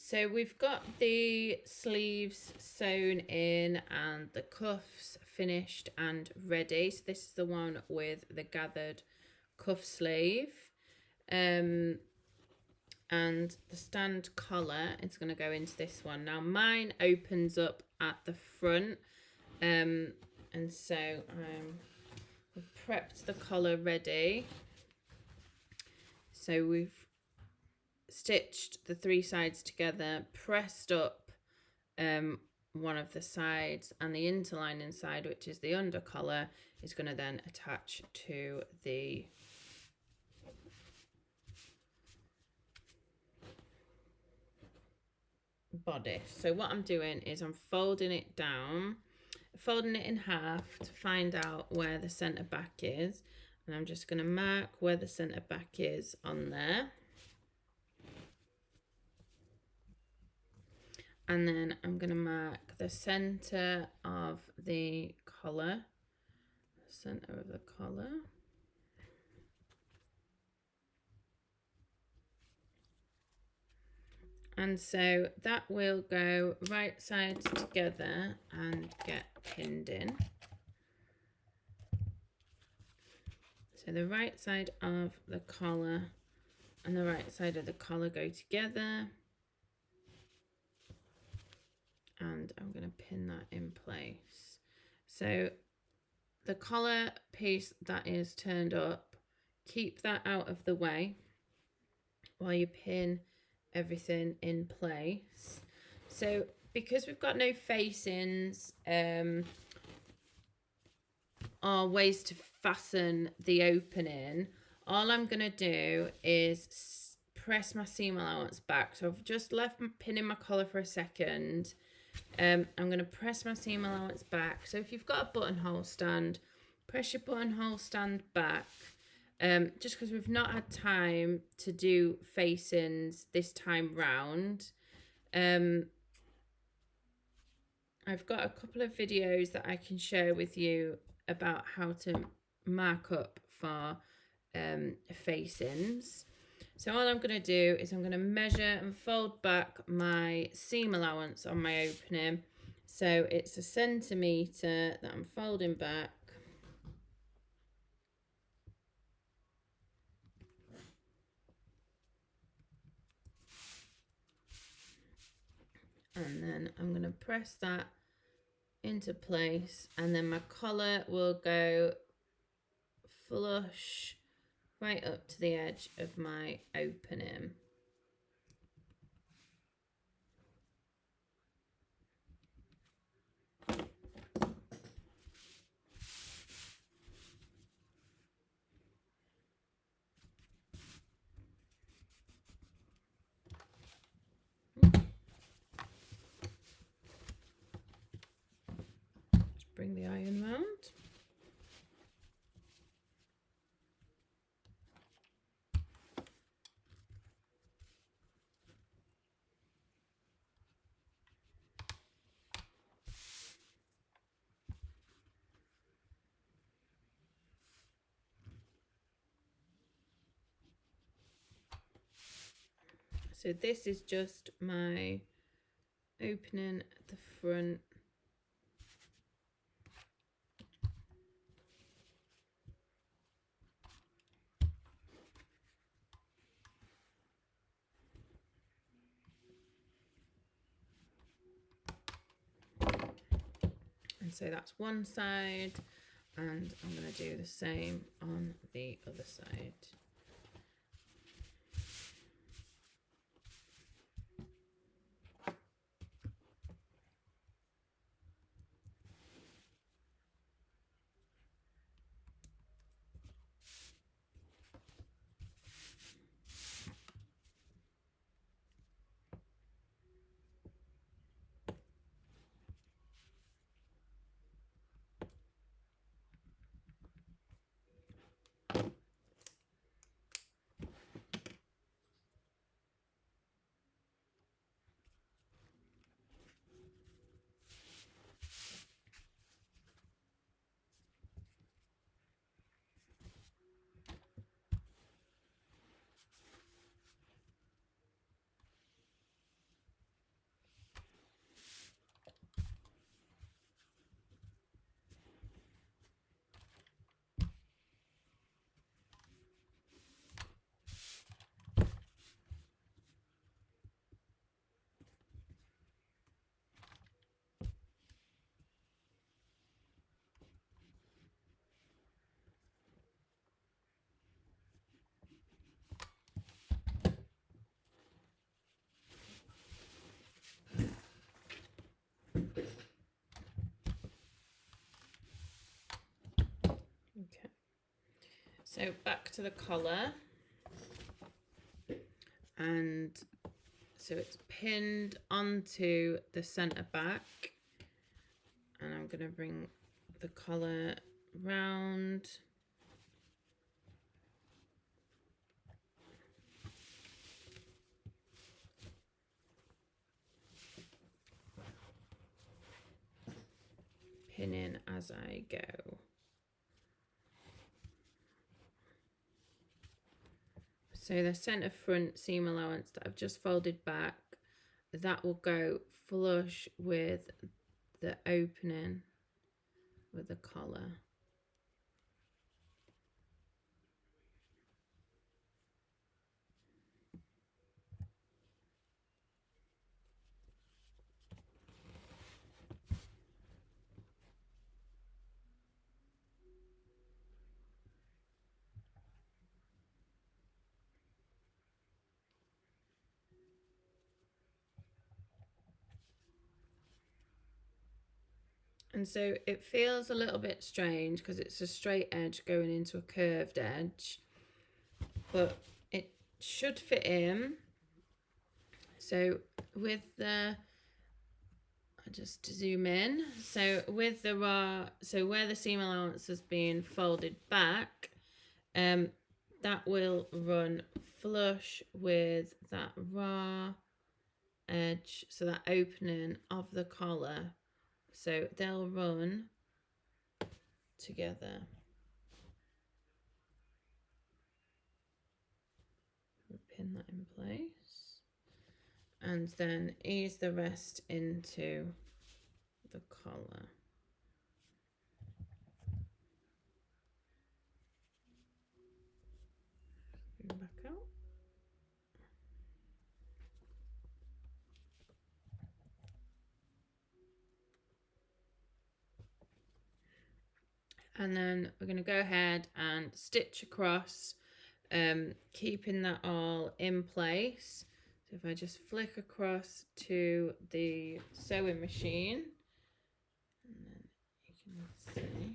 So we've got the sleeves sewn in and the cuffs finished and ready. So this is the one with the gathered cuff sleeve. And the stand collar is going to go into this one. Now mine opens up at the front. And so I've prepped the collar ready. So we've stitched the three sides together, pressed up one of the sides, and the interlining side, which is the under collar, is going to then attach to the bodice. So what I'm doing is I'm folding it down, folding it in half to find out where the centre back is, and I'm just going to mark where the centre back is on there. And then I'm going to mark the centre of the collar, centre of the collar. And so that will go right sides together and get pinned in. So the right side of the collar and the right side of the collar go together. And I'm going to pin that in place. So the collar piece that is turned up, keep that out of the way while you pin everything in place. So because we've got no facings or ways to fasten the opening, all I'm going to do is press my seam allowance back. So I've just left pinning my collar for a second. I'm going to press my seam allowance back. So if you've got a buttonhole stand, press your buttonhole stand back. Just because we've not had time to do facings this time round. I've got a couple of videos that I can share with you about how to mark up for facings. So all I'm going to do is I'm going to measure and fold back my seam allowance on my opening. So it's 1 centimetre that I'm folding back. And then I'm going to press that into place, and then my collar will go flush right up to the edge of my opening. Just bring the iron round. So this is just my opening at the front. And so that's one side, and I'm going to do the same on the other side. So back to the collar, and so it's pinned onto the centre back, and I'm going to bring the collar round. Pinning as I go. So the centre front seam allowance that I've just folded back, that will go flush with the opening with the collar. And so it feels a little bit strange because it's a straight edge going into a curved edge, but it should fit in. So with the, I'll just zoom in. So with the raw, so where the seam allowance has been folded back, that will run flush with that raw edge, so that opening of the collar. So they'll run together. We'll pin that in place and then ease the rest into the collar. Back out. And then we're going to go ahead and stitch across, keeping that all in place. So if I just flick across to the sewing machine, and then you can see.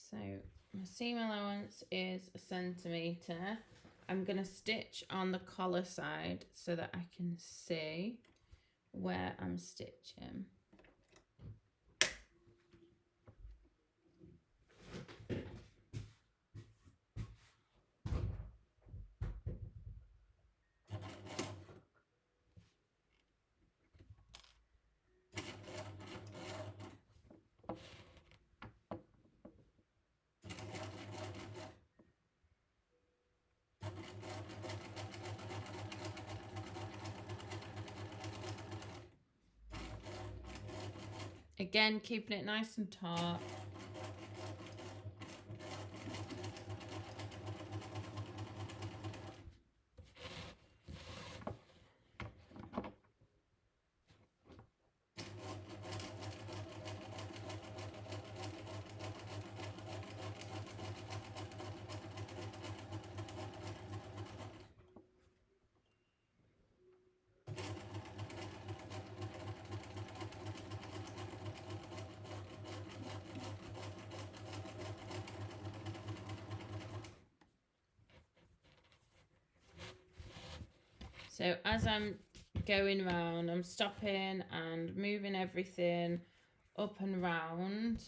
So my seam allowance is 1 centimetre. I'm going to stitch on the collar side so that I can see where I'm stitching. Again, keeping it nice and taut. So as I'm going round, I'm stopping and moving everything up and round.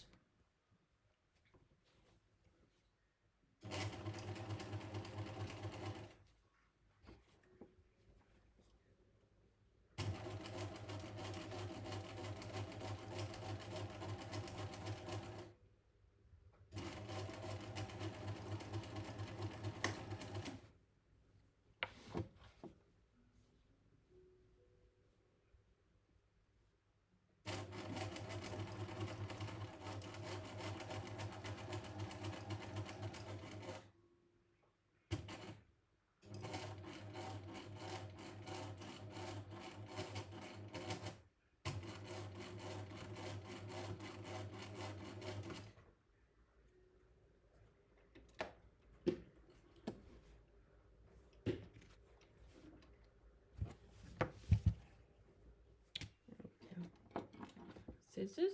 scissors.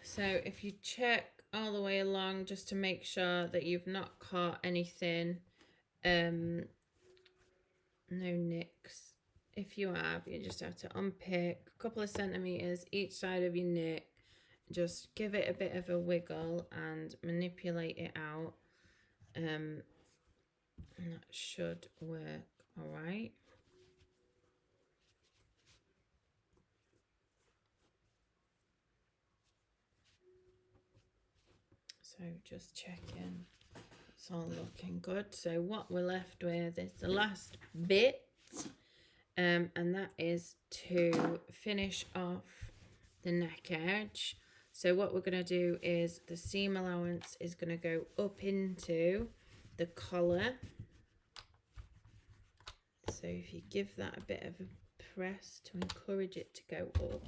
So if you check all the way along just to make sure that you've not caught anything, no nicks. If you have, you just have to unpick a couple of centimeters each side of your nick. Just give it a bit of a wiggle and manipulate it out. And that should work all right. So just checking it's all looking good. So what we're left with is the last bit, and that is to finish off the neck edge. So what we're going to do is the seam allowance is going to go up into the collar. So if you give that a bit of a press to encourage it to go up.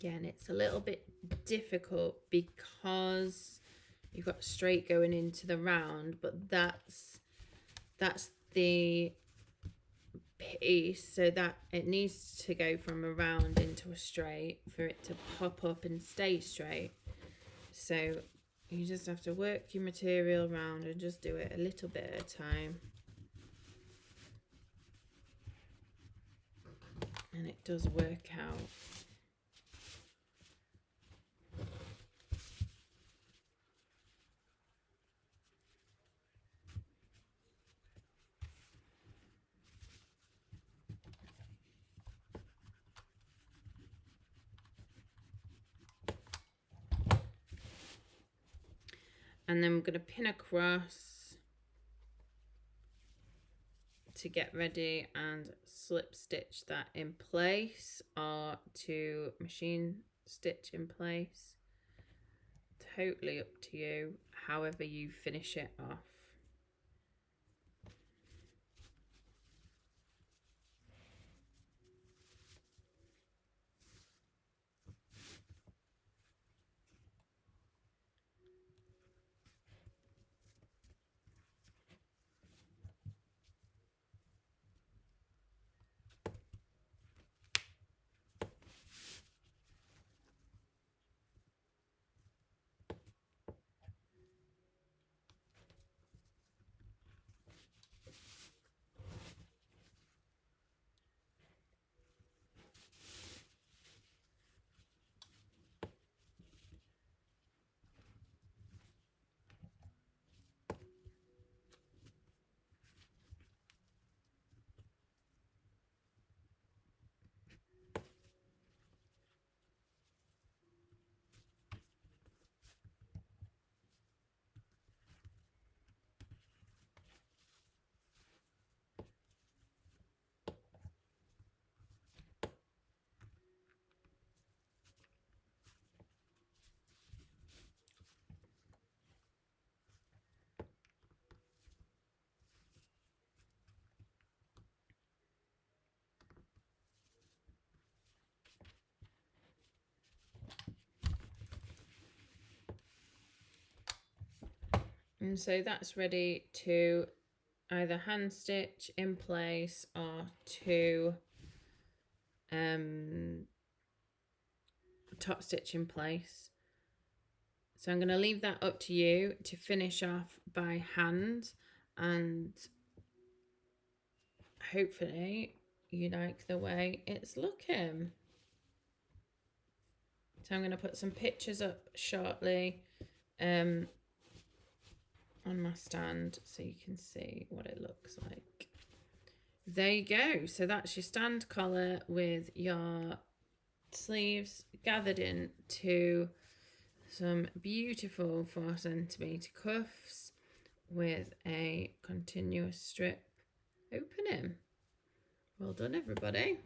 Again, it's a little bit difficult because you've got straight going into the round, but that's the piece, so that it needs to go from a round into a straight for it to pop up and stay straight. So you just have to work your material around and just do it a little bit at a time. And it does work out. And then we're going to pin across to get ready and slip stitch that in place, or to machine stitch in place. Totally up to you, however you finish it off. And so that's ready to either hand stitch in place or to top stitch in place. So I'm going to leave that up to you to finish off by hand, and hopefully you like the way it's looking. So I'm going to put some pictures up shortly on my stand so you can see what it looks like. There you go. So that's your stand collar with your sleeves gathered into some beautiful 4cm cuffs with a continuous strip opening. Well done, everybody.